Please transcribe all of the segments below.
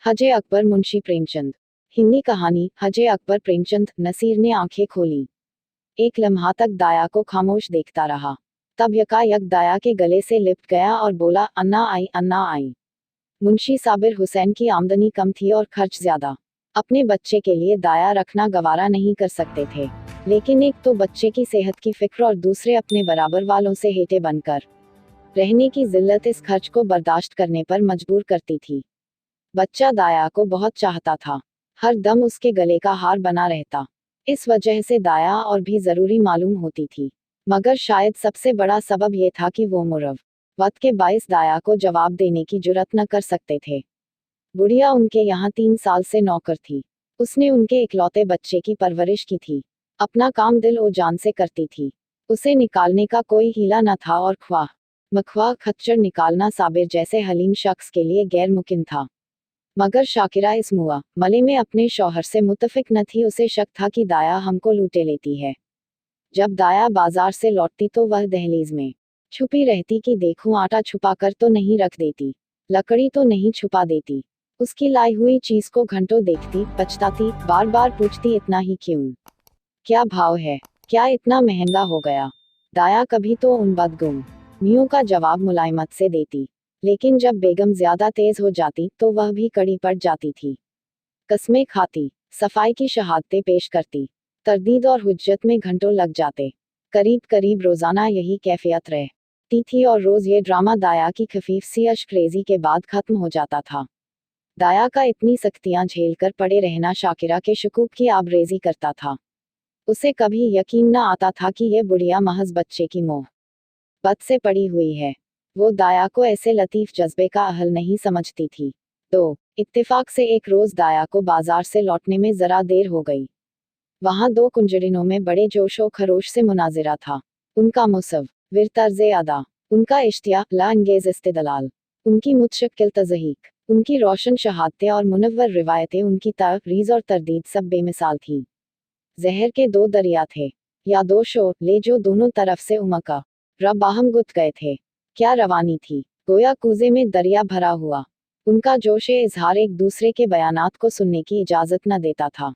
हजे अकबर मुंशी प्रेमचंद। हिंदी कहानी हजे अकबर प्रेमचंद। नसीर ने आंखें खोली। एक लम्हा तक दाया को खामोश देखता रहा। तब यकायक दाया के गले से लिपट गया और बोला, अन्ना आई, अन्ना आई। मुंशी साबिर हुसैन की आमदनी कम थी और खर्च ज्यादा। अपने बच्चे के लिए दाया रखना गवारा नहीं कर सकते थे, लेकिन एक तो बच्चे की सेहत की फिक्र और दूसरे अपने बराबर वालों से हेटे बनकर रहने की जिल्लत इस खर्च को बर्दाश्त करने पर मजबूर करती थी। बच्चा दाया को बहुत चाहता था, हर दम उसके गले का हार बना रहता। इस वजह से दाया और भी जरूरी मालूम होती थी, मगर शायद सबसे बड़ा सबब यह था कि वो मुरव्वत के बाइस दाया को जवाब देने की जुर्रत न कर सकते थे। बुढ़िया उनके यहाँ 3 साल से नौकर थी। उसने उनके इकलौते बच्चे की परवरिश की थी। अपना काम दिल ओ जान से करती थी। उसे निकालने का कोई हीला न था और ख्वाह मख्वाह खच्चर निकालना साबिर जैसे हलीम शख्स के लिए गैर मुमकिन था। मगर शाकिरा इस मले में अपने शौहर से मुतफिक न थी। उसे शक था कि दाया हमको लूटे लेती है। जब दाया बाजार से लौटती तो वह दहलीज में छुपी रहती कि देखूं आटा छुपा कर तो नहीं रख देती, लकड़ी तो नहीं छुपा देती। उसकी लाई हुई चीज को घंटों देखती, पछताती, बार बार पूछती, इतना ही क्यों? क्या भाव है? क्या इतना महंगा हो गया? दाया कभी तो उन बदगुमानियों का जवाब मुलायमत से देती, लेकिन जब बेगम ज्यादा तेज हो जाती तो वह भी कड़ी पड़ जाती थी। कस्में खाती, सफाई की शहादतें पेश करती, तरदीद और हुज्जत में घंटों लग जाते। करीब करीब रोजाना यही कैफियत रहती थी और रोज ये ड्रामा दाया की खफीफ सी अश्करेजी के बाद खत्म हो जाता था। दाया का इतनी सख्तियां झेलकर पड़े रहना शाकिरा के शकूक की आबरेजी करता था। उसे कभी यकीन न आता था कि यह बुढ़िया महज बच्चे की मोहब्बत से पड़ी हुई है। वो दाया को ऐसे लतीफ जज्बे का अहल नहीं समझती थी। तो इत्तेफाक से एक रोज दाया को बाजार से लौटने में जरा देर हो गई। वहां दो कुंजरिनों में बड़े जोशो खरोश से मुनाजिरा था। उनका मुसव्विर तर्ज़े अदा, उनका इश्तियाक लाअंगेज़ इस्तिदलाल, उनकी मुतशक्किल तज़हीक, उनकी रोशन शहादतें और मुनव्वर रिवायतें, उनकी तरीज़ और तरदीद सब बेमिसाल थी। जहर के दो दरिया थे, या दो शोले जो दोनों तरफ से उमका बाहम गुत गए थे। क्या रवानी थी, गोया कूजे में दरिया भरा हुआ। उनका जोशे इजहार एक दूसरे के बयानात को सुनने की इजाजत न देता था।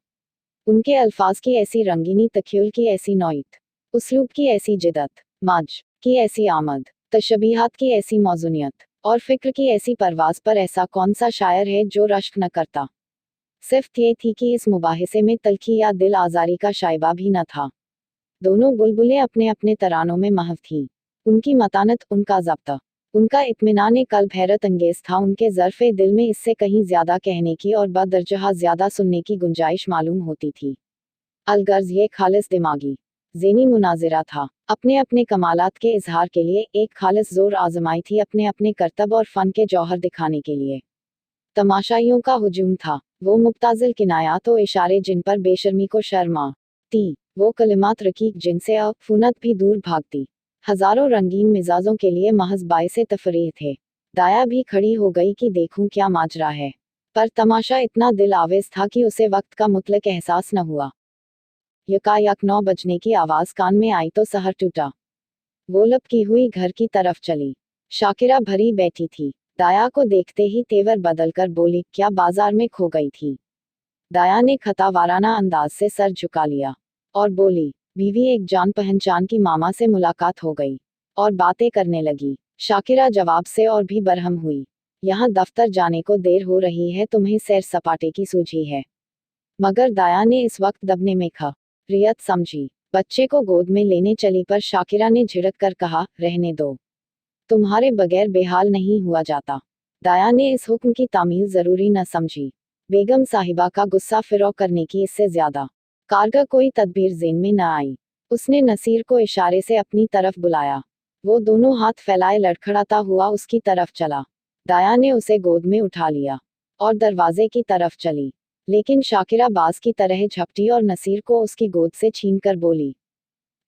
उनके अल्फाज की ऐसी रंगीनी, तख्युल की ऐसी नौयत, उसलूब की ऐसी जिदत, मज की ऐसी आमद, तशबीहात की ऐसी मौजूनियत और फिक्र की ऐसी परवाज पर ऐसा कौन सा शायर है जो रश्क न करता। सिर्फ ये थी कि इस मुबाहिसे में तल्खी या दिल आजारी का शाइबा भी न था। दोनों बुलबुलें अपने अपने तरानों में महव थीं। उनकी मतानत, उनका ज़ब्ता, उनका इत्मीनान कल्ब हैरत अंगेज था। उनके ज़र्फ़े दिल में इससे कहीं ज्यादा कहने की और बदरजहा ज्यादा सुनने की गुंजाइश मालूम होती थी। अलगर्ज ये खालिस दिमागी ज़ेनी मुनाजिरा था। अपने अपने कमालात के इजहार के लिए एक खालिस जोर आजमाई थी, अपने अपने करतब और फन के जौहर दिखाने के लिए तमाशाइयों का हुजूम था। वो मुक्ताजिल किनायात व इशारे जिन पर बेशर्मी को शर्माती, वो कलिमात रकीक जिनसे अफूनत भी दूर भागती, हजारों रंगीन मिजाजों के लिए महज बाइसे तफरीह थे। दाया भी खड़ी हो गई कि देखूं क्या माजरा है, पर तमाशा इतना दिल आवेज था कि उसे वक्त का मुतलक एहसास न हुआ। यकायक 9 बजने की आवाज कान में आई तो सहर टूटा। वो लपकी हुई घर की तरफ चली। शाकिरा भरी बैठी थी। दाया को देखते ही तेवर बदलकर बोली, क्या बाजार में खो गई थी? दाया ने खतावाराना अंदाज से सर झुका लिया और बोली, बीवी एक जान पहचान की मामा से मुलाकात हो गई और बातें करने लगी। शाकिरा जवाब से और भी बरहम हुई, यहाँ दफ्तर जाने को देर हो रही है, तुम्हें सैर सपाटे की सूझी है? मगर दाया ने इस वक्त दबने में खैरियत समझी। बच्चे को गोद में लेने चली पर शाकिरा ने झिड़क कर कहा, रहने दो, तुम्हारे बगैर बेहाल नहीं हुआ जाता। दाया ने इस हुक्म की तामील जरूरी न समझी। बेगम साहिबा का गुस्सा फिरौ करने की इससे ज्यादा कारगर कोई तदबीर ज़ेन में न आई। उसने नसीर को इशारे से अपनी तरफ बुलाया। वो दोनों हाथ फैलाए लड़खड़ाता हुआ उसकी तरफ चला। दाया ने उसे गोद में उठा लिया और दरवाजे की तरफ चली, लेकिन शाकिरा बाज की तरह झपटी और नसीर को उसकी गोद से छीनकर बोली,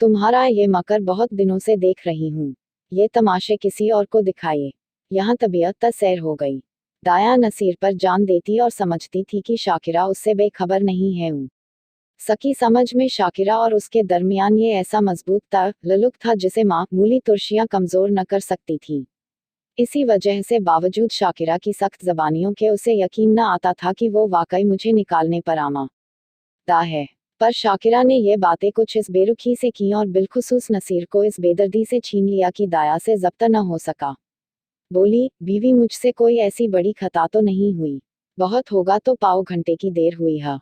तुम्हारा ये मकर बहुत दिनों से देख रही हूँ, ये तमाशे किसी और को दिखाइए। यहाँ तबीयत तसैर हो गई। दाया नसीर पर जान देती और समझती थी कि शाकिरा उससे बेखबर नहीं है। सकी समझ में शाकिरा और उसके दरमियान ये ऐसा मजबूत ताल्लुक था जिसे मामूली तुर्शियां कमजोर न कर सकती थी। इसी वजह से बावजूद शाकिरा की सख्त ज़बानियों के उसे यकीन न आता था कि वो वाकई मुझे निकालने पर आमादा है। पर शाकिरा ने ये बातें कुछ इस बेरुखी से की और बिलखुसूस नसीर को इस बेदर्दी से छीन लिया कि दाया से ज़ब्त न हो सका। बोली, बीवी मुझसे कोई ऐसी बड़ी खता तो नहीं हुई, बहुत होगा तो पाव घंटे की देर हुई है,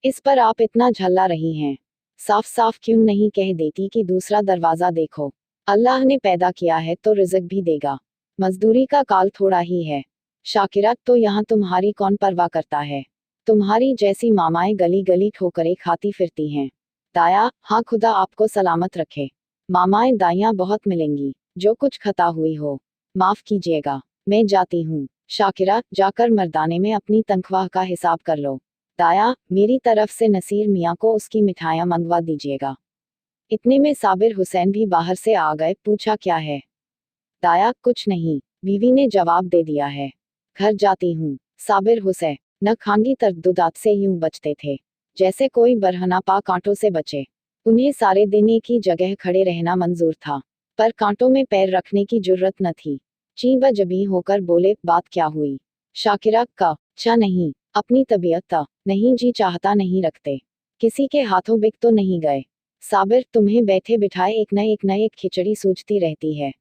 इस पर आप इतना झल्ला रही हैं। साफ साफ क्यों नहीं कह देती कि दूसरा दरवाजा देखो, अल्लाह ने पैदा किया है तो रिज़्क भी देगा, मजदूरी का काल थोड़ा ही है। शाकिरा, तो यहाँ तुम्हारी कौन परवाह करता है, तुम्हारी जैसी मामाएं गली गली ठोकरें खाती फिरती हैं। दाया, हाँ खुदा आपको सलामत रखे, मामाएं दाइयां बहुत मिलेंगी, जो कुछ खता हुई हो माफ कीजिएगा, मैं जाती हूँ। शाकिरा, जाकर मर्दाने में अपनी तनख्वाह का हिसाब कर लो। दाया, मेरी तरफ से नसीर मियाँ को उसकी मिठाइयाँ मंगवा दीजिएगा। इतने में साबिर हुसैन भी बाहर से आ गए। पूछा, क्या है? दाया, कुछ नहीं, बीवी ने जवाब दे दिया है, घर जाती हूँ। साबिर हुसैन न खांगी तरद्दुदात से यूं बचते थे जैसे कोई बरहना पा कांटों से बचे। उन्हें सारे दिन एक ही जगह खड़े रहना मंजूर था, पर कांटों में पैर रखने की जुर्रत न थी। ची बजबी होकर बोले, बात क्या हुई? शाकिरा का, अच्छा नहीं, अपनी तबीयत नहीं जी चाहता नहीं रखते, किसी के हाथों बिक तो नहीं गए? साबिर, तुम्हें बैठे बिठाए एक न एक खिचड़ी सूझती रहती है।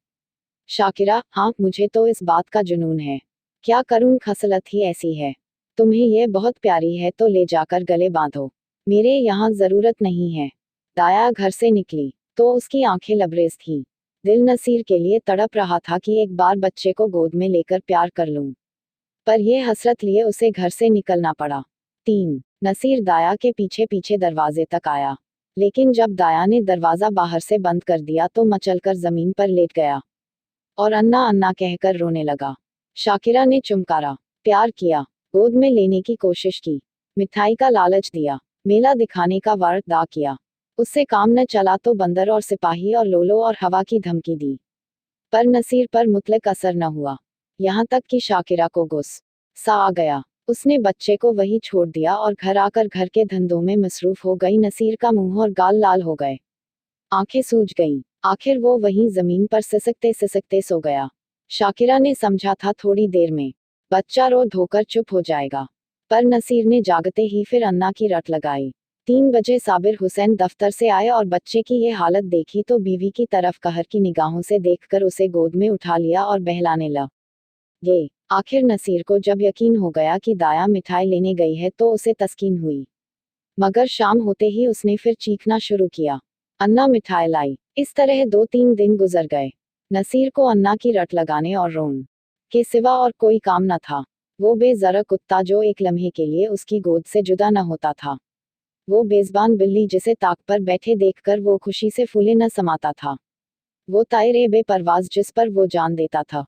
शाकिरा, हाँ मुझे तो इस बात का जुनून है, क्या करूं, खसलत ही ऐसी है। तुम्हें यह बहुत प्यारी है तो ले जाकर गले बांधो, मेरे यहाँ जरूरत नहीं है। दाया घर से निकली तो उसकी आंखें लबरेज थीं। दिल नसीर के लिए तड़प रहा था कि एक बार बच्चे को गोद में लेकर प्यार कर लूं, पर यह हसरत लिए उसे घर से निकलना पड़ा। 3 नसीर दाया के पीछे पीछे दरवाजे तक आया, लेकिन जब दाया ने दरवाजा बाहर से बंद कर दिया तो मचलकर जमीन पर लेट गया और अन्ना अन्ना कहकर रोने लगा। शाकिरा ने चुमकारा, प्यार किया, गोद में लेने की कोशिश की, मिठाई का लालच दिया, मेला दिखाने का वादा किया। उससे काम न चला तो बंदर और सिपाही और लोलो और हवा की धमकी दी, पर नसीर पर मुतलक असर न हुआ। यहाँ तक कि शाकिरा को गुस्सा आ गया। उसने बच्चे को वही छोड़ दिया और घर आकर घर के धंधों में मसरूफ हो गई। नसीर का मुंह और गाल लाल हो गए, आंखें सूज गईं। आखिर वो वहीं जमीन पर सिसकते सिसकते सो गया। शाकिरा ने समझा था थोड़ी देर में बच्चा रो धोकर चुप हो जाएगा, पर नसीर ने जागते ही फिर अन्ना की रट लगाई। 3 बजे साबिर हुसैन दफ्तर से आए और बच्चे की ये हालत देखी तो बीवी की तरफ कहर की निगाहों से देखकर उसे गोद में उठा लिया और बहलाने लगे। आखिर नसीर को जब यकीन हो गया कि दाया मिठाई लेने गई है तो उसे तस्कीन हुई, मगर शाम होते ही उसने फिर चीखना शुरू किया। अन्ना मिठाई लाई। इस तरह 2-3 दिन गुजर गए। नसीर को अन्ना की रट लगाने और रोन के सिवा और कोई काम न था। वो बेज़रा कुत्ता जो एक लम्हे के लिए उसकी गोद से जुदा न होता था, वो बेज़बान बिल्ली जिसे ताक पर बैठे देखकर वो खुशी से फूले न समाता था, वो तायरे बेपरवाज जिस पर वो जान देता था,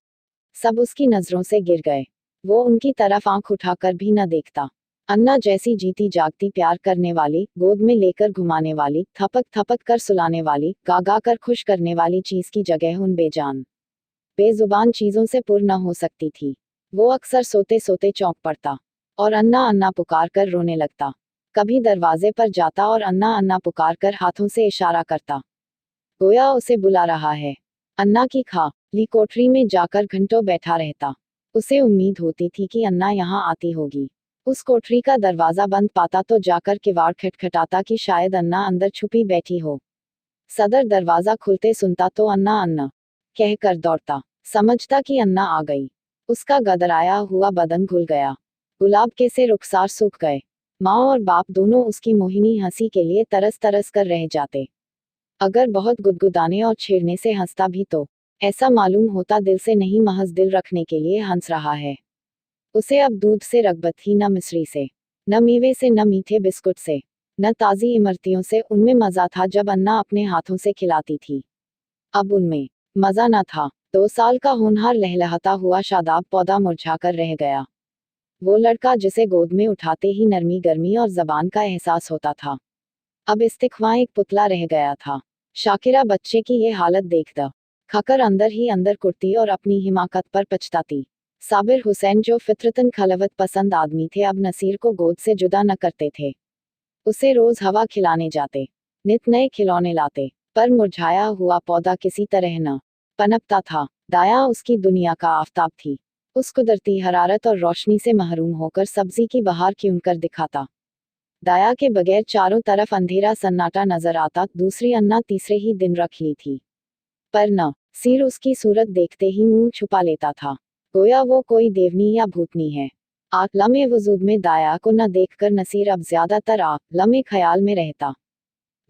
सब उसकी नजरों से गिर गए। वो उनकी तरफ आंख उठाकर भी न देखता। अन्ना जैसी जीती जागती प्यार करने वाली, गोद में लेकर घुमाने वाली, थपक थपक कर सुलाने वाली, गा गा कर खुश करने वाली चीज की जगह उन बेजान बेजुबान चीजों से पुर न हो सकती थी। वो अक्सर सोते सोते चौंक पड़ता और अन्ना अन्ना पुकार कर रोने लगता। कभी दरवाजे पर जाता और अन्ना अन्ना पुकार कर हाथों से इशारा करता, गोया उसे बुला रहा है। अन्ना की खाली कोठरी में जाकर घंटों बैठा रहता। उसे उम्मीद होती थी कि अन्ना यहाँ आती होगी। उस कोठरी का दरवाजा बंद पाता तो जाकर किवाड़ खटखटाता कि शायद अन्ना अंदर छुपी बैठी हो। सदर दरवाजा खुलते सुनता तो अन्ना अन्ना कहकर दौड़ता, समझता कि अन्ना आ गई। उसका गदराया हुआ बदन घुल गया, गुलाब के से रुखसार सूख गए। माँ और बाप दोनों उसकी मोहिनी हंसी के लिए तरस तरस कर रह जाते। अगर बहुत गुदगुदाने और छेड़ने से हंसता भी तो ऐसा मालूम होता दिल से नहीं, महज दिल रखने के लिए हंस रहा है। उसे अब दूध से रगबत थी, न मिश्री से, न मेवे से, न मीठे बिस्कुट से, न ताज़ी इमरतियों से। उनमें मज़ा था जब अन्ना अपने हाथों से खिलाती थी, अब उनमें मज़ा न था। 2 साल का होनहार लहलहाता हुआ शादाब पौधा मुरझाकर रह गया। वो लड़का जिसे गोद में उठाते ही नरमी गर्मी और जबान का एहसास होता था, अब इस्तिख्वा एक पुतला रह गया था। शाकिरा बच्चे की ये हालत देखता खाकर अंदर ही अंदर कुटती और अपनी हिमाकत पर पछताती। साबिर हुसैन जो फितरतन खलवत पसंद आदमी थे, अब नसीर को गोद से जुदा न करते थे। उसे रोज हवा खिलाने जाते, नित नए खिलौने लाते, पर मुरझाया हुआ पौधा किसी तरह न पनपता था। दाया उसकी दुनिया का आफताब थी। उस कुदरती हरारत और रोशनी से महरूम होकर सब्जी की बहार क्यों कर दिखाता। दाया के बगैर चारों तरफ अंधेरा सन्नाटा नजर आता। दूसरी अन्ना तीसरे ही दिन रख ली थी, पर न सिर उसकी सूरत देखते ही मुंह छुपा लेता था, गोया वो कोई देवनी या भूतनी है। लम्हे वजूद में दाया को न देखकर नसीर अब ज्यादातर लम्हे ख्याल में रहता।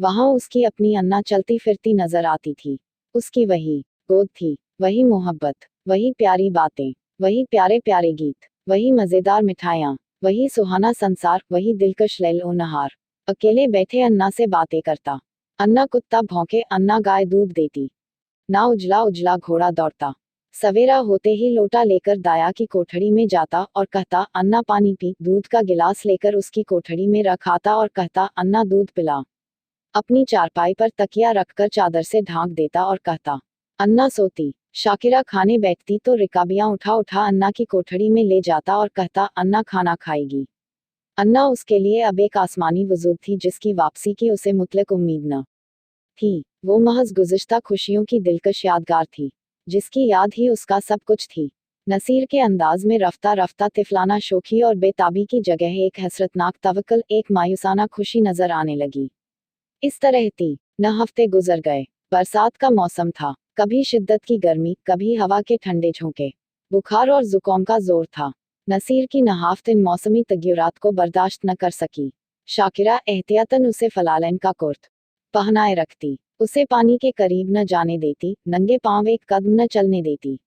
वहां उसकी अपनी अन्ना चलती फिरती नजर आती थी। उसकी वही गोद थी, वही मोहब्बत, वही प्यारी बातें, वही प्यारे प्यारे गीत, वही मजेदार मिठाइयाँ, वही सुहाना संसार, वही दिलकश लैल ओ नहार। अकेले बैठे अन्ना से बातें करता। अन्ना कुत्ता भौंके, अन्ना गाय दूध देती, ना उजला उजला घोड़ा दौड़ता। सवेरा होते ही लोटा लेकर दाया की कोठड़ी में जाता और कहता, अन्ना पानी पी। दूध का गिलास लेकर उसकी कोठड़ी में रख आता और कहता, अन्ना दूध पिला। अपनी चारपाई पर तकिया रखकर चादर से ढांक देता और कहता, अन्ना सोती। शाकिरा खाने बैठती तो रिकाबियां उठा उठा अन्ना की कोठड़ी में ले जाता और कहता, अन्ना खाना खाएगी। अन्ना उसके लिए अब एक आसमानी वजूद थी जिसकी वापसी की उसे मुतलक उम्मीद न थी। वो महज गुज़िश्ता खुशियों की दिलकश यादगार थी, जिसकी याद ही उसका सब कुछ थी। नसीर के अंदाज में रफ्ता रफ्ता तिफलाना शोखी और बेताबी की जगह एक हसरतनाक तवक्कुल, एक मायूसाना खुशी नजर आने लगी। इस तरह 3 हफ्ते गुजर गए। बरसात का मौसम था, कभी शिद्दत की गर्मी, कभी हवा के ठंडे झोंके। बुखार और जुकाम का जोर था। नसीर की नहाफ्त इन मौसमी तगयुरात को बर्दाश्त न कर सकी। शाकिरा एहतियातन उसे फलालन का कुर्त पहनाए रखती, उसे पानी के करीब न जाने देती, नंगे पांव एक कदम न चलने देती।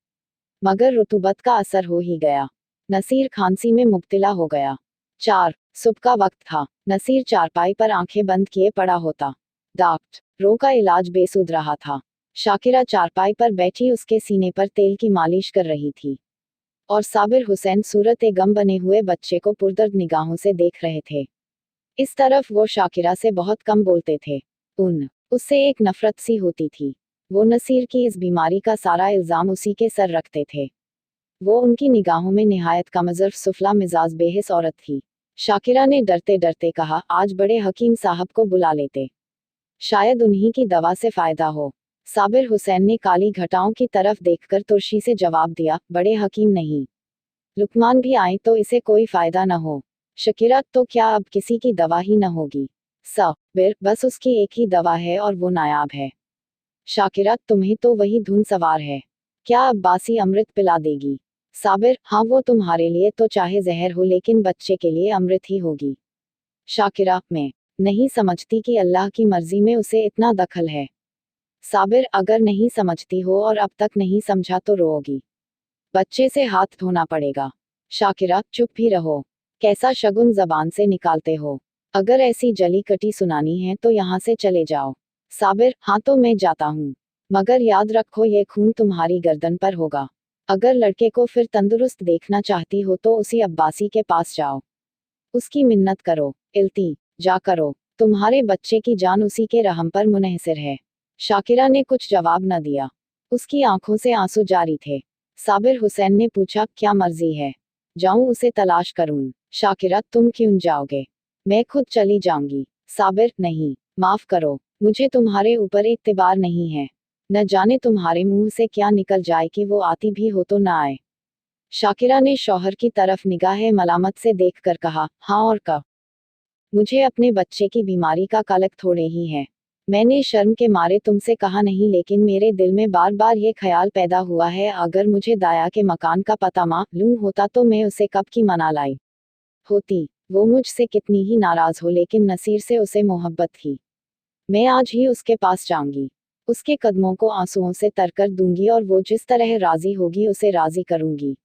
मगर रुतूबत का असर हो ही गया। नसीर खांसी में मुब्तला हो गया। 4 सुबह का वक्त था। नसीर चारपाई पर आंखें बंद किए पड़ा होता। डॉक्टरों का इलाज बेसुध रहा था। शाकिरा चारपाई पर बैठी उसके सीने पर तेल की मालिश कर रही थी, और साबिर हुसैन सूरत ए गम बने हुए बच्चे को पुरदर्द निगाहों से देख रहे थे। इस तरफ वो शाकिरा से बहुत कम बोलते थे। उससे एक नफरत सी होती थी। वो नसीर की इस बीमारी का सारा इल्जाम उसी के सर रखते थे। वो उनकी निगाहों में निहायत कमजोर सुफला मिजाज बेहिस औरत थी। शाकिरा ने डरते डरते कहा, आज बड़े हकीम साहब को बुला लेते, शायद उन्हीं की दवा से फायदा हो। साबिर हुसैन ने काली घटाओं की तरफ देखकर तुर्शी से जवाब दिया, बड़े हकीम नहीं, लुकमान भी आए तो इसे कोई फायदा न हो। शकीरा, तो क्या अब किसी की दवा ही न होगी? साबिर, बस उसकी एक ही दवा है और वो नायाब है। शाकिरा, तुम्हें तो वही धुन सवार है। क्या अब्बासी अमृत पिला देगी? साबिर, हाँ, वो तुम्हारे लिए तो चाहे जहर हो लेकिन बच्चे के लिए अमृत ही होगी। शाकिरा, मैं नहीं समझती कि अल्लाह की मर्जी में उसे इतना दखल है। साबिर, अगर नहीं समझती हो और अब तक नहीं समझा तो रोओगी। बच्चे से हाथ धोना पड़ेगा। शाकिरा, चुप भी रहो। कैसा शगुन जबान से निकालते हो? अगर ऐसी जली कटी सुनानी है तो यहाँ से चले जाओ। साबिर, हाँ तो मैं जाता हूँ, मगर याद रखो ये खून तुम्हारी गर्दन पर होगा। अगर लड़के को फिर तंदुरुस्त देखना चाहती हो तो उसी अब्बासी के पास जाओ, उसकी मिन्नत करो, इल्तिजा करो। तुम्हारे बच्चे की जान उसी के रहम पर मुनहसर है। शाकिरा ने कुछ जवाब न दिया। उसकी आंखों से आंसू जारी थे। साबिर हुसैन ने पूछा, क्या मर्जी है? जाऊं उसे तलाश करूं? शाकिरा, तुम क्यों जाओगे? मैं खुद चली जाऊंगी। साबिर, नहीं, माफ करो, मुझे तुम्हारे ऊपर इत्तेबार नहीं है। न जाने तुम्हारे मुंह से क्या निकल जाए कि वो आती भी हो तो ना आए। शाकिरा ने शौहर की तरफ निगाह मलामत से देखकर कहा, हाँ और कब? मुझे अपने बच्चे की बीमारी का कलक थोड़े ही है। मैंने शर्म के मारे तुमसे कहा नहीं, लेकिन मेरे दिल में बार बार ये ख्याल पैदा हुआ है, अगर मुझे दाया के मकान का पता मालूम होता तो मैं उसे कब की मना लाई होती। वो मुझसे कितनी ही नाराज हो लेकिन नसीर से उसे मोहब्बत थी। मैं आज ही उसके पास जाऊंगी, उसके कदमों को आंसुओं से तरकर दूंगी और वो जिस तरह राजी होगी उसे राजी करूंगी।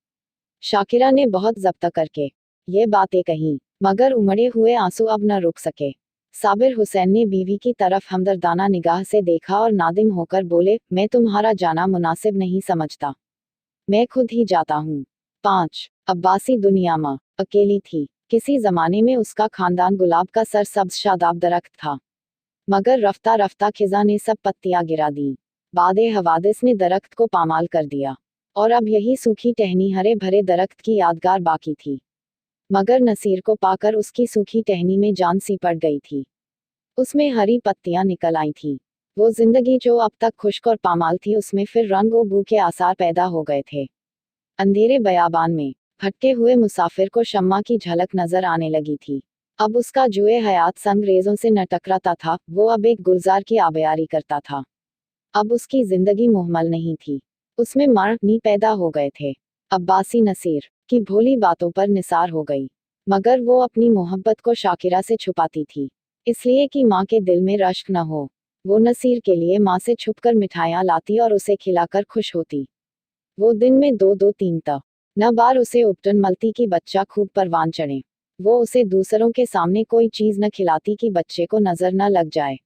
शाकिरा ने बहुत जब्त करके ये बातें कहीं, मगर उमड़े हुए आंसू अब न रुक सके। साबिर हुसैन ने बीवी की तरफ हमदर्दाना निगाह से देखा और नादिम होकर बोले, मैं तुम्हारा जाना मुनासिब नहीं समझता, मैं खुद ही जाता हूँ। 5 अब्बासी दुनिया में अकेली थी। किसी जमाने में उसका खानदान गुलाब का सरसब्ज शादाब दरख्त था, मगर रफ्ता रफ्ता खिजा ने सब पत्तियां गिरा दी। बादे हवादिस ने दरख्त को पामाल कर दिया, और अब यही सूखी टहनी हरे भरे दरख्त की यादगार बाकी थी। मगर नसीर को पाकर उसकी सूखी टहनी में जान सी पड़ गई थी। उसमें हरी पत्तियां निकल आई थीं। वो जिंदगी जो अब तक खुश्क और पामाल थी उसमें फिर रंग और बू के आसार पैदा हो गए थे। अंधेरे बयाबान में भटके हुए मुसाफिर को शम्मा की झलक नजर आने लगी थी। अब उसका जुए हयात संगरेजों से न टकराता था, वो अब एक गुलजार की आबयारी करता था। अब उसकी जिंदगी मुहम्मल नहीं थी, उसमें मर्द पैदा हो गए थे। अब्बासी नसीर की भोली बातों पर निसार हो गई, मगर वो अपनी मोहब्बत को शाकिरा से छुपाती थी, इसलिए कि माँ के दिल में रश्क न हो। वो नसीर के लिए माँ से छुपकर मिठाइयाँ लाती और उसे खिलाकर खुश होती। वो दिन में दो दो तीन न बार उसे उपटन मलती कि बच्चा खूब परवान चढ़े। वो उसे दूसरों के सामने कोई चीज न खिलाती कि बच्चे को नजर न लग जाए।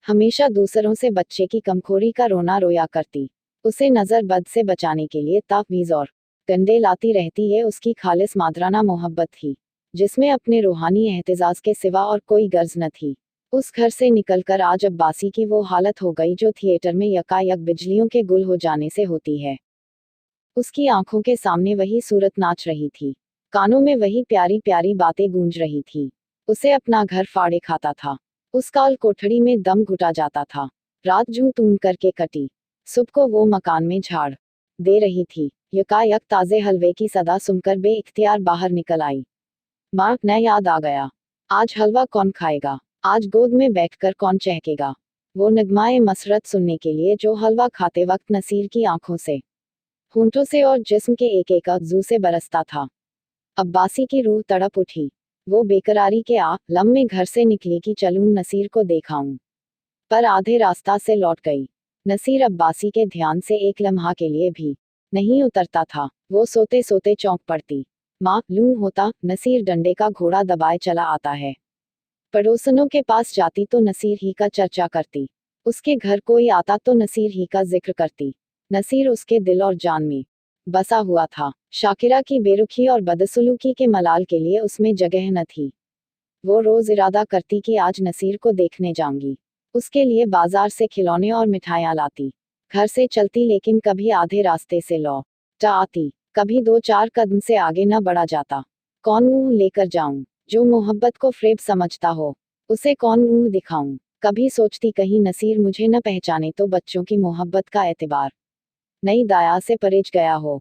हमेशा दूसरों से बच्चे की कमखोरी का रोना रोया करती। उसे नजर बद से बचाने के लिए तावीज और गंडे लाती रहती। है उसकी खालिस मादराना मोहब्बत थी, जिसमें अपने रूहानी एहतिजाज के सिवा और कोई गर्ज न थी। उस घर से निकलकर आज अब्बासी की वो हालत हो गई जो थिएटर में यकायक बिजलियों के गुल हो जाने से होती है। उसकी आंखों के सामने वही सूरत नाच रही थी, कानों में वही प्यारी प्यारी बातें गूंज रही थी। उसे अपना घर फाड़े खाता था, उस काल कोठड़ी में दम घुटा जाता था। रात जूं तून करके कटी, सुबह को वो मकान में झाड़ दे रही थी। यकायक ताजे हलवे की सदा सुनकर बेइख्तियार बाहर निकल आई। माँ न याद आ गया, आज हलवा कौन खाएगा, आज गोद में बैठकर कौन चहकेगा। वो नगमाए मसरत सुनने के लिए जो हलवा खाते वक्त नसीर की आंखों से, होंठों से और जिस्म के एक एक अज़ू से बरसता था। अब्बासी की रूह तड़प उठी। वो बेकरारी के लम में घर से निकली कि चलूं नसीर को देखाऊं, पर आधे रास्ता से लौट गई। नसीर अब्बासी के ध्यान से एक लम्हा के लिए भी नहीं उतरता था। वो सोते सोते चौंक पड़ती। मालूम होता नसीर डंडे का घोड़ा दबाए चला आता है। पड़ोसनों के पास जाती तो नसीर ही का चर्चा करती, उसके घर कोई आता तो नसीर ही का जिक्र करती। नसीर उसके दिल और जान में बसा हुआ था। शाकिरा की बेरुखी और बदसलूकी के मलाल के लिए उसमें जगह न थी। वो रोज इरादा करती कि आज नसीर को देखने जाऊंगी, उसके लिए बाजार से खिलौने और मिठाइयाँ लाती। घर से चलती लेकिन कभी आधे रास्ते से लौट आती, कभी दो चार कदम से आगे न बढ़ा जाता। कौन मुंह लेकर जाऊं, जो मोहब्बत को फ्रेब समझता हो उसे कौन मुंह दिखाऊं। कभी सोचती कहीं नसीर मुझे न पहचाने तो बच्चों की मोहब्बत का एतबार नई दाया से परेज गया हो।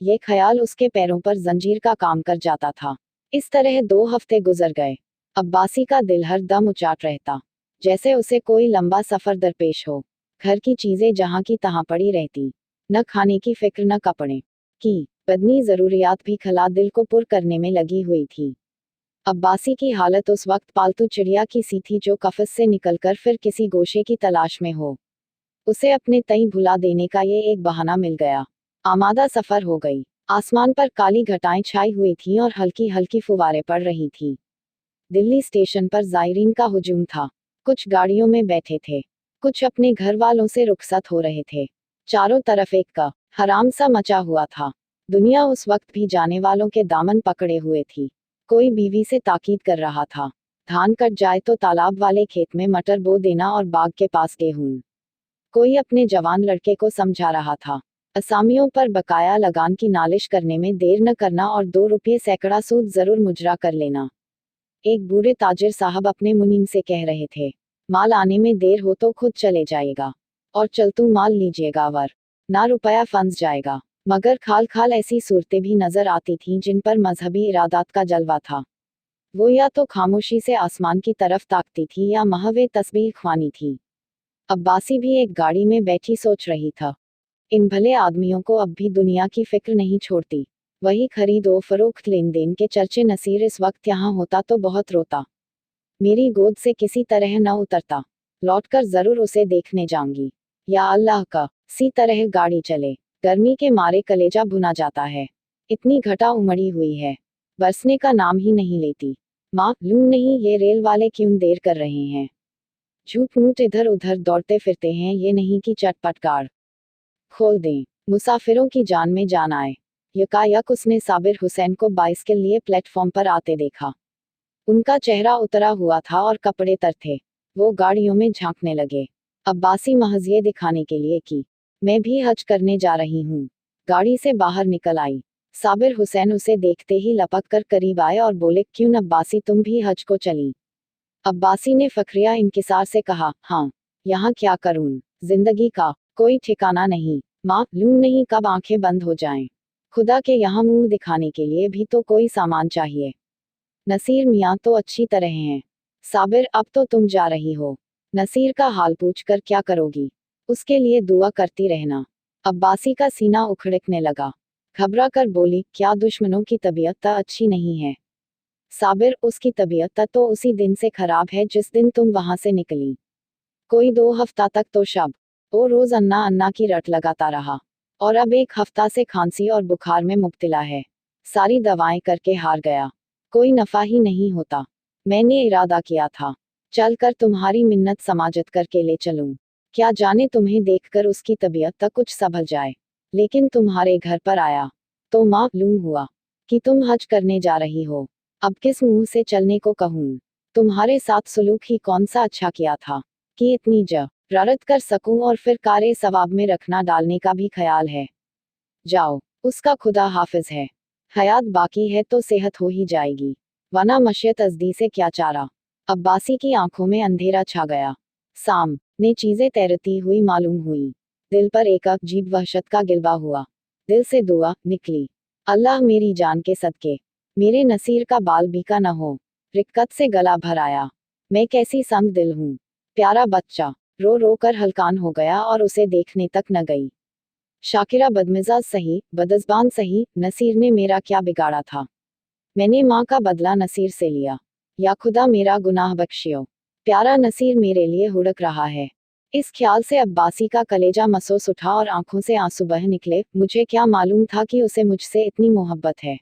ये ख्याल उसके पैरों पर जंजीर का काम कर जाता था। इस तरह 2 हफ्ते गुजर गए। अब्बासी का दिल हर दम उचाट रहता, जैसे उसे कोई लंबा सफर दरपेश हो। घर की चीजें जहां की तहां पड़ी रहती, न खाने की फिक्र न कपड़े की बदनी जरूरियात भी खला दिल को पुर करने में लगी हुई थी। अब्बासी की हालत उस वक्त पालतू चिड़िया की सी थी जो कफस से निकलकर फिर किसी गोशे की तलाश में हो। उसे अपने तई भुला देने का ये एक बहाना मिल गया। आमादा सफर हो गई। आसमान पर काली घटाएं छाई हुई थीं और हल्की हल्की फुवारें पड़ रही थी। दिल्ली स्टेशन पर जायरीन का हुजूम था। कुछ गाड़ियों में बैठे थे, कुछ अपने घर वालों से रुखसत हो रहे थे। चारों तरफ एक का हराम सा मचा हुआ था। दुनिया उस वक्त भी जाने वालों के दामन पकड़े हुए थी। कोई बीवी से ताकीद कर रहा था, धान कट जाए तो तालाब वाले खेत में मटर बो देना और बाग के पास गेहूं। कोई अपने जवान लड़के को समझा रहा था, असामियों पर बकाया लगान की नालिश करने में देर न करना और 2 रुपये सैकड़ा सूद जरूर मुजरा कर लेना। एक बूढ़े ताजिर साहब अपने मुनीम से कह रहे थे, माल आने में देर हो तो खुद चले जाएगा, और चलतू माल लीजिएगा वर ना रुपया फंस जाएगा। मगर खाल खाल ऐसी सूरतें भी नजर आती थीं जिन पर मजहबी इरादात का जलवा था। वो या तो खामोशी से आसमान की तरफ ताकती थी या महवे तस्बीह ख्वानी थी। अब्बासी भी एक गाड़ी में बैठी सोच रही था, इन भले आदमियों को अब भी दुनिया की फिक्र नहीं छोड़ती। वही खरीदो फरोख्त लेन देन के चर्चे। नसीर इस वक्त यहाँ होता तो बहुत रोता, मेरी गोद से किसी तरह न उतरता। लौटकर जरूर उसे देखने जाऊंगी। या अल्लाह का सी तरह गाड़ी चले, गर्मी के मारे कलेजा भुना जाता है। इतनी घटा उमड़ी हुई है, बरसने का नाम ही नहीं लेती। मालूम नहीं ये रेल वाले क्यों देर कर रहे हैं। झूठ मूठ इधर उधर दौड़ते फिरते हैं, ये नहीं कि चटपट गाड़ खोल दें, मुसाफिरों की जान में जान आए। यकायक उसने साबिर हुसैन को बाइसिकल लिए प्लेटफॉर्म पर आते देखा। उनका चेहरा उतरा हुआ था और कपड़े तर थे। वो गाड़ियों में झांकने लगे। अब्बासी महज ये दिखाने के लिए कि मैं भी हज करने जा रही हूँ, गाड़ी से बाहर निकल आई। साबिर हुसैन उसे देखते ही लपक कर करीब आए और बोले, क्यों अब्बासी तुम भी हज को चली। अब्बासी ने फखरिया इंकिसार से कहा, हाँ। यहाँ क्या करूँ, जिंदगी का कोई ठिकाना नहीं, मालूम नहीं कब आंखें बंद हो जाएं। खुदा के यहाँ मुंह दिखाने के लिए भी तो कोई सामान चाहिए। नसीर मियाँ तो अच्छी तरह हैं। साबिर अब तो तुम जा रही हो। नसीर का हाल पूछकर क्या करोगी? उसके लिए दुआ करती रहना। अब्बासी का सीना उखड़कने लगा। घबरा कर बोली, क्या दुश्मनों की तबीयत अच्छी नहीं है? साबिर, उसकी तबीयत तो उसी दिन से खराब है जिस दिन तुम वहां से निकली। कोई 2 हफ्ता तक तो शब वो रोज अन्ना अन्ना की रट लगाता रहा, और अब 1 हफ्ता से खांसी और बुखार में मुब्तला है। सारी दवाएं करके हार गया, कोई नफा ही नहीं होता। मैंने इरादा किया था चल कर तुम्हारी मिन्नत समाजत करके ले चलूं, क्या जाने तुम्हें देखकर उसकी तबीयत तक कुछ संभल जाए। लेकिन तुम्हारे घर पर आया तो मालूम हुआ कि तुम हज करने जा रही हो। अब किस मुंह से चलने को कहूँ? तुम्हारे साथ सुलूक ही कौन सा अच्छा किया था कि इतनी जरारत कर सकूं, और फिर कारे सवाब में रखना डालने का भी ख्याल है। जाओ, उसका खुदा हाफिज है। हयात बाकी है तो सेहत हो ही जाएगी, वरना मशयत अजदी से क्या चारा। अब्बासी की आंखों में अंधेरा छा गया। सामने चीजें तैरती हुई मालूम हुई। दिल पर एक अजीब वहशत का गिलबा हुआ। दिल से दुआ निकली, अल्लाह मेरी जान के सदके मेरे नसीर का बाल बीका न हो। रिक्कत से गला भर आया। मैं कैसी संग दिल हूँ। प्यारा बच्चा रो रो कर हलकान हो गया और उसे देखने तक न गई। शाकिरा बदमिजाज सही, बदजबान सही, नसीर ने मेरा क्या बिगाड़ा था? मैंने माँ का बदला नसीर से लिया। या खुदा मेरा गुनाह बख्शियो, प्यारा नसीर मेरे लिए हुड़क रहा है। इस ख्याल से अब्बासी का कलेजा महसूस उठा और आंखों से आंसू बह निकले। मुझे क्या मालूम था कि उसे मुझसे इतनी मोहब्बत है,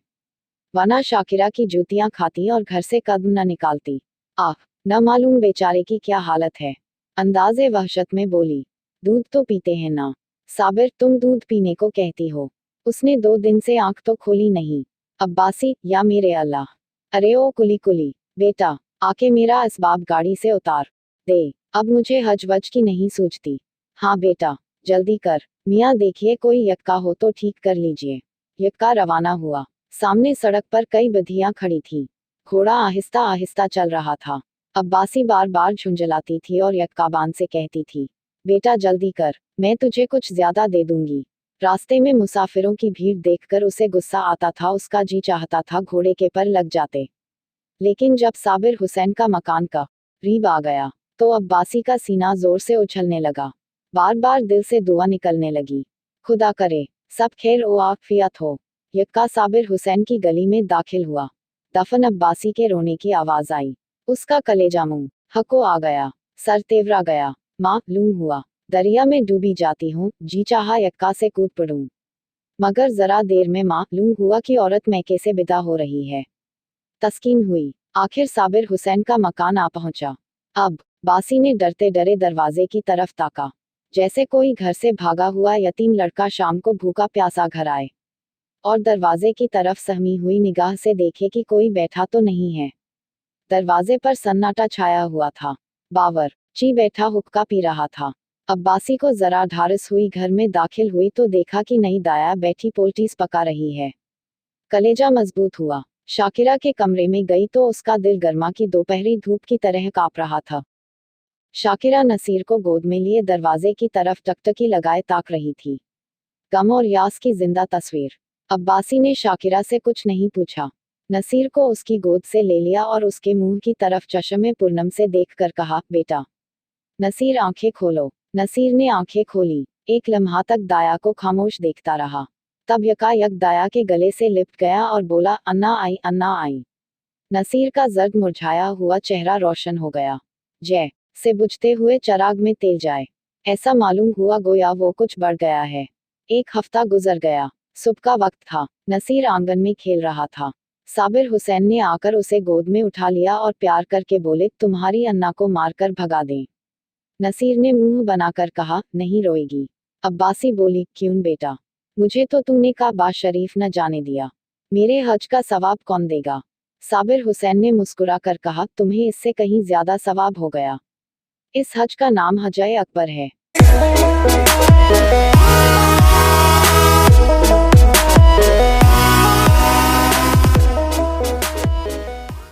वरना शाकिरा की जूतियां खाती और घर से कदम न निकालती। आह, न मालूम बेचारे की क्या हालत है। अंदाजे वहशत में बोली, दूध तो पीते हैं ना? साबिर, तुम दूध पीने को कहती हो? उसने 2 दिन से आंख तो खोली नहीं। अब्बासी, या मेरे अल्लाह, अरे ओ कुली कुली बेटा, आके मेरा असबाब गाड़ी से उतार दे। अब मुझे हज वज की नहीं सूझती। हाँ बेटा, जल्दी कर। मियाँ देखिए कोई यक्का हो तो ठीक कर लीजिए। यक्का रवाना हुआ। सामने सड़क पर कई बधियां खड़ी थीं। घोड़ा आहिस्ता आहिस्ता चल रहा था। अब्बासी बार बार झुंझलाती थी और यक्काबान से कहती थी, बेटा जल्दी कर, मैं तुझे कुछ ज्यादा दे दूंगी। रास्ते में मुसाफिरों की भीड़ देखकर उसे गुस्सा आता था। उसका जी चाहता था घोड़े के पर लग जाते। लेकिन जब साबिर हुसैन का मकान का रीब आ गया तो अब्बासी का सीना जोर से उछलने लगा। बार बार दिल से दुआ निकलने लगी, खुदा करे सब खैर ओ आफियत हो। यक्का साबिर हुसैन की गली में दाखिल हुआ। दफन अब्बासी के रोने की आवाज आई। उसका कलेजा मुंह हको आ गया, सर तेवरा गया। मालूम हुआ दरिया में डूबी जाती हूँ। जी चाहा यक्का से कूद पड़ूं, मगर जरा देर में मालूम हुआ कि औरत मैके से विदा हो रही है। तस्कीन हुई। आखिर साबिर हुसैन का मकान आ पहुंचा। अब बासी ने डरते डरे दरवाजे की तरफ ताका, जैसे कोई घर से भागा हुआ यतीम लड़का शाम को भूखा प्यासा घर आए, और दरवाजे की तरफ सहमी हुई निगाह से देखे कि कोई बैठा तो नहीं है। दरवाजे पर सन्नाटा छाया हुआ था। बावर्ची बैठा हुक्का पी रहा था। अब्बासी को जरा ढारस हुई, घर में दाखिल हुई तो देखा कि नई दाया बैठी पोल्टीज पका रही है। कलेजा मजबूत हुआ। शाकिरा के कमरे में गई तो उसका दिल गर्मा की दोपहरी धूप की तरह कांप रहा था। शाकिरा नसीर को गोद में लिए दरवाजे की तरफ टकटकी लगाए ताक रही थी। गम और यास की जिंदा तस्वीर। अब्बासी ने शाकिरा से कुछ नहीं पूछा। नसीर को उसकी गोद से ले लिया और उसके मुंह की तरफ चश्मे पूर्णम से देखकर कहा, बेटा नसीर आंखें खोलो। नसीर ने आंखें खोली। एक लम्हा तक दाया को खामोश देखता रहा। तब यकायक दाया के गले से लिपट गया और बोला, अन्ना आई, अन्ना आई। नसीर का जर्द मुरझाया हुआ चेहरा रोशन हो गया, जैसे बुझते हुए चराग में तेल जाए। ऐसा मालूम हुआ गोया वो कुछ बढ़ गया है। 1 हफ्ता गुजर गया। सुबह का वक्त था। नसीर आंगन में खेल रहा था। साबिर हुसैन ने आकर उसे गोद में उठा लिया और प्यार करके बोले, तुम्हारी अन्ना को मारकर भगा दें। नसीर ने मुंह बनाकर कहा, नहीं रोएगी। अब्बासी बोली, क्यों बेटा, मुझे तो तूने काबा शरीफ न जाने दिया, मेरे हज का सवाब कौन देगा? साबिर हुसैन ने मुस्कुरा कर कहा, तुम्हें इससे कहीं ज्यादा सवाब हो गया। इस हज का नाम हज अकबर है।